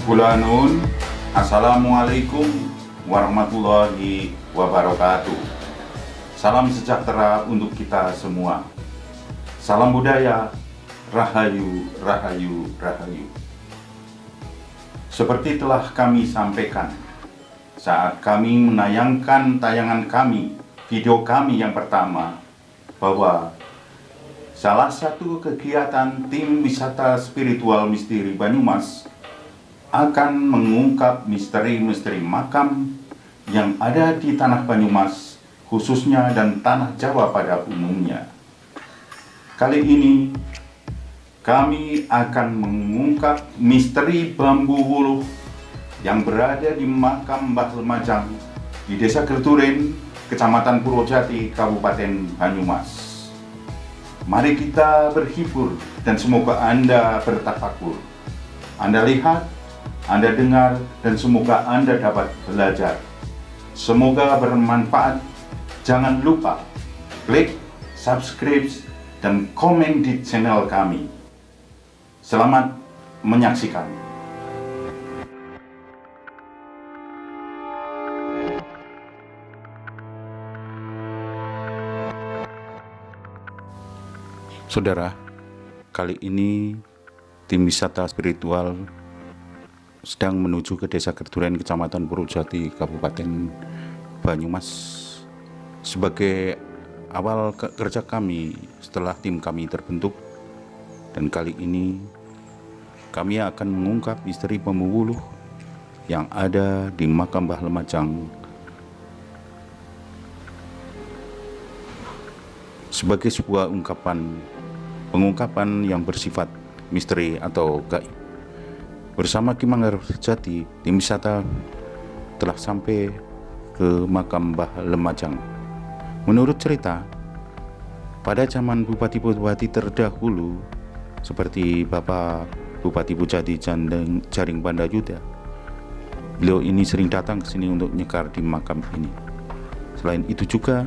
Sebulanun, Assalamualaikum warahmatullahi wabarakatuh. Salam sejahtera untuk kita semua. Salam budaya, rahayu, rahayu, rahayu. Seperti telah kami sampaikan saat kami menayangkan tayangan kami, video kami yang pertama, bahwa salah satu kegiatan tim wisata spiritual misteri Banyumas akan mengungkap misteri-misteri makam yang ada di tanah Banyumas khususnya dan tanah Jawa pada umumnya. Kali ini kami akan mengungkap misteri bambu wuluh yang berada di makam Mbah Lemajang di Desa Gerturen, Kecamatan Purwojati, Kabupaten Banyumas. Mari kita berhibur dan semoga Anda bertafakur. Anda lihat, Anda dengar, dan semoga Anda dapat belajar. Semoga bermanfaat. Jangan lupa klik, subscribe, dan komen di channel kami. Selamat menyaksikan. Saudara, kali ini tim wisata spiritual sedang menuju ke Desa Gerturen, Kecamatan Purwojati, Kabupaten Banyumas sebagai awal kerja kami setelah tim kami terbentuk. Dan kali ini kami akan mengungkap misteri bambu wuluh yang ada di makam Mbah Lemajang sebagai sebuah pengungkapan yang bersifat misteri atau gaib. Bersama Ki Manggar Jati, tim wisata telah sampai ke makam Mbah Lemajang. Menurut cerita, pada zaman bupati-bupati terdahulu seperti Bapak Bupati Pujati Jaring Bandayuda, beliau ini sering datang ke sini untuk nyekar di makam ini. Selain itu juga,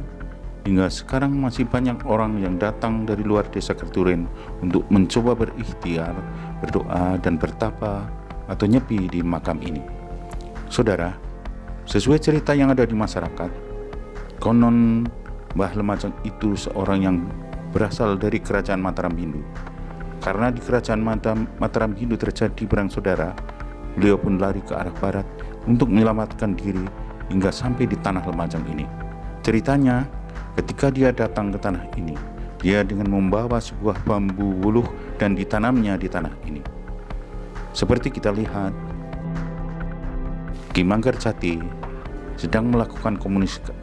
hingga sekarang masih banyak orang yang datang dari luar Desa Gerturen untuk mencoba berikhtiar, berdoa, dan bertapa atau nyepi di makam ini. Saudara, sesuai cerita yang ada di masyarakat, konon Mbah Lemajang itu seorang yang berasal dari kerajaan Mataram Hindu. Karena di kerajaan Mataram Hindu terjadi perang saudara, beliau pun lari ke arah barat untuk menyelamatkan diri hingga sampai di tanah Lemajang ini. Ceritanya, ketika dia datang ke tanah ini, dia dengan membawa sebuah bambu wuluh dan ditanamnya di tanah ini. Seperti kita lihat, Ki Manggar Jati sedang melakukan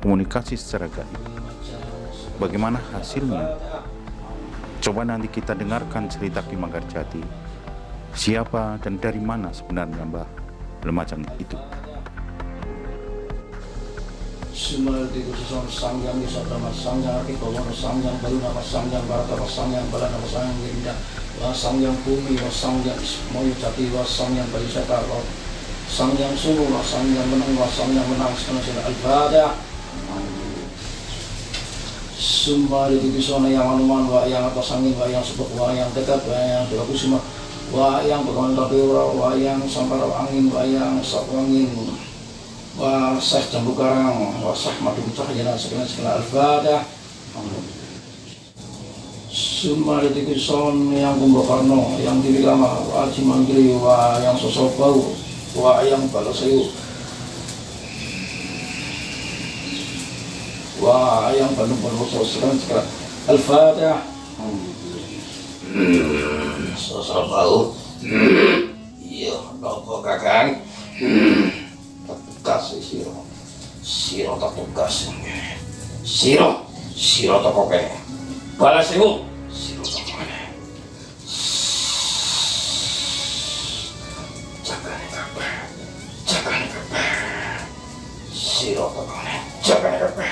komunikasi secara gaib. Bagaimana hasilnya? Coba nanti kita dengarkan cerita Ki Manggar Jati. Siapa dan dari mana sebenarnya Mbah Lemajang itu? Sumalti khususan sangyang wisata mas sangyang arti kawan sangyang baru nama sangyang barata mas sangyang bala nama sangyang gerinda was sangyang bumi was sangyang moyo jati was sangyang wisata was sangyang sunu was sangyang menang sekarang al-Fatihah. Sumalti khususan yang anuman wa yang atas angin wa yang sebab wa yang dekat wa yang berlaku semua wa yang berkawan rapiura wa yang sampar angin wa yang sapu angin wa sah jambu karang wa sah madu cahaya sekian al-Fatihah. Summa detik son yang Kumbakarna yang diri lama wa Cimanggiri wa yang sosok bau wa yang Balasayu wa yang Bandung sekian al-Fatihah. Sosok bau iya nopo kakang tugas siro tak tugas siro tak koke balas ibu siro tak koke jagane kabeh siro tak koke jagane kabeh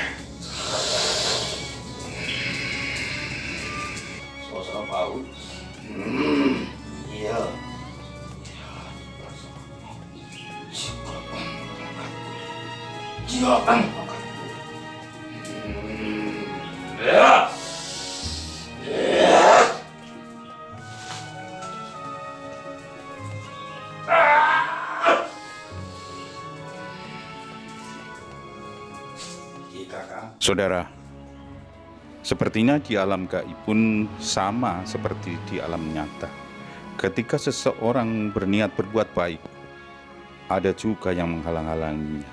sosok bau iya Jawaban ya Saudara, sepertinya di alam gaib pun sama seperti di alam nyata. Ketika seseorang berniat berbuat baik, ada juga yang menghalang-halanginya.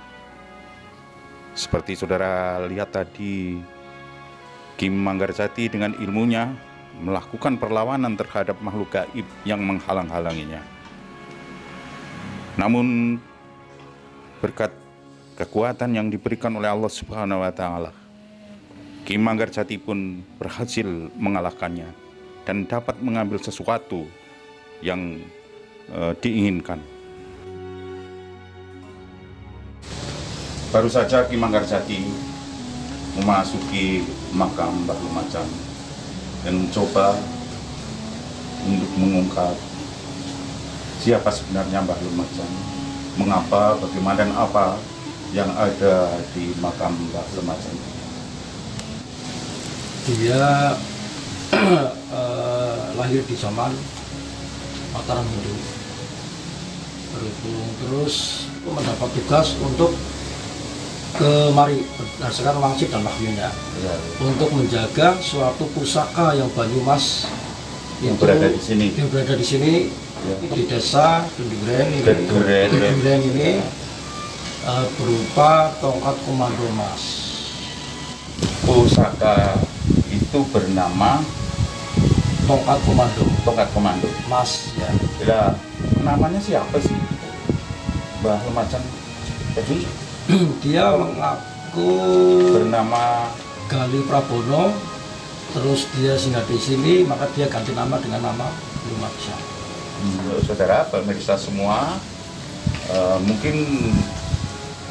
Seperti saudara lihat tadi, Ki Manggarzati dengan ilmunya melakukan perlawanan terhadap makhluk gaib yang menghalang-halanginya. Namun berkat kekuatan yang diberikan oleh Allah Subhanahu wa Ta'ala, Ki Manggarzati pun berhasil mengalahkannya dan dapat mengambil sesuatu yang diinginkan. Baru saja Ki Manggarzati memasuki makam Mbah Lumajang dan mencoba untuk mengungkap siapa sebenarnya Mbah Lumajang, mengapa, bagaimana, dan apa yang ada di makam Mbah Lumajang. Dia lahir di zaman Mataram Hindu. Berhubung terus mendapat tugas untuk kemari berdasarkan wangsit dan wahyunya untuk menjaga suatu pusaka yang Banyumas Yang berada di sini. Yang berada di sini di desa Genduren ini berupa tongkat komando emas. Pusaka itu bernama Tongkat komando emas ya. Bila namanya siapa sih Mbah Lumajang? Jadi Dia mengaku bernama Gali Prabono, terus dia singgah di sini, maka dia ganti nama dengan nama Lumajang. Saudara, pemirsa semua, mungkin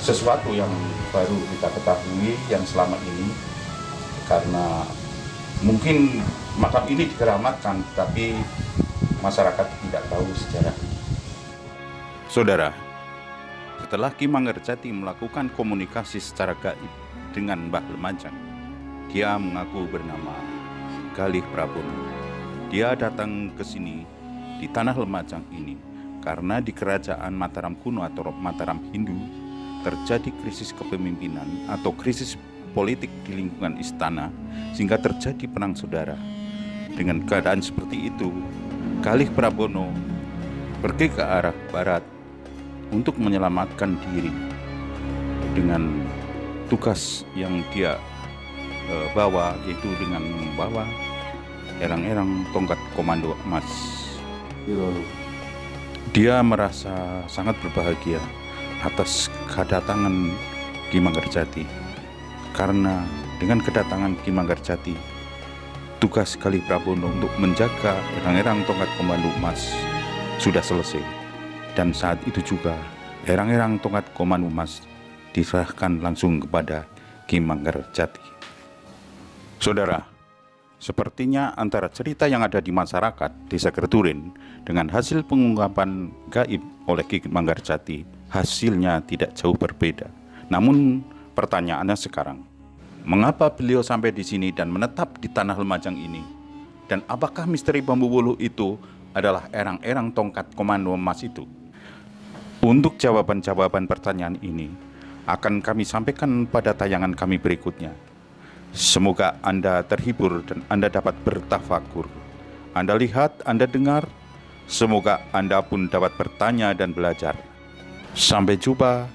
sesuatu yang baru kita ketahui yang selama ini, karena mungkin makam ini dikeramatkan, tapi masyarakat tidak tahu sejarah. Saudara, setelah Ki Manggarzati melakukan komunikasi secara gaib dengan Mbah Lumajang, dia mengaku bernama Galih Prabono. Dia datang ke sini di tanah Lumajang ini karena di kerajaan Mataram kuno atau Mataram Hindu terjadi krisis kepemimpinan atau krisis politik di lingkungan istana, sehingga terjadi perang saudara. Dengan keadaan seperti itu, Galih Prabono pergi ke arah barat untuk menyelamatkan diri dengan tugas yang dia bawa, yaitu dengan membawa erang-erang tongkat komando emas. Dia merasa sangat berbahagia atas kedatangan Ki Manggarzati, karena dengan kedatangan Ki Manggarzati, tugas Galih Prabono untuk menjaga erang-erang tongkat komando emas sudah selesai. Dan saat itu juga erang-erang tongkat komando emas diserahkan langsung kepada Ki Manggarzati. Saudara, sepertinya antara cerita yang ada di masyarakat Desa Gerduren dengan hasil pengungkapan gaib oleh Ki Manggarzati, hasilnya tidak jauh berbeda. Namun pertanyaannya sekarang, mengapa beliau sampai di sini dan menetap di tanah Lumajang ini? Dan apakah misteri Bambu Wuluh itu adalah erang-erang tongkat komando emas itu? Untuk jawaban-jawaban pertanyaan ini akan kami sampaikan pada tayangan kami berikutnya. Semoga Anda terhibur dan Anda dapat bertafakur. Anda lihat, Anda dengar, semoga Anda pun dapat bertanya dan belajar. Sampai jumpa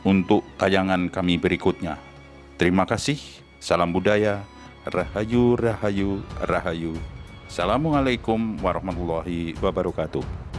untuk tayangan kami berikutnya. Terima kasih. Salam budaya. Rahayu, rahayu, rahayu. Assalamualaikum warahmatullahi wabarakatuh.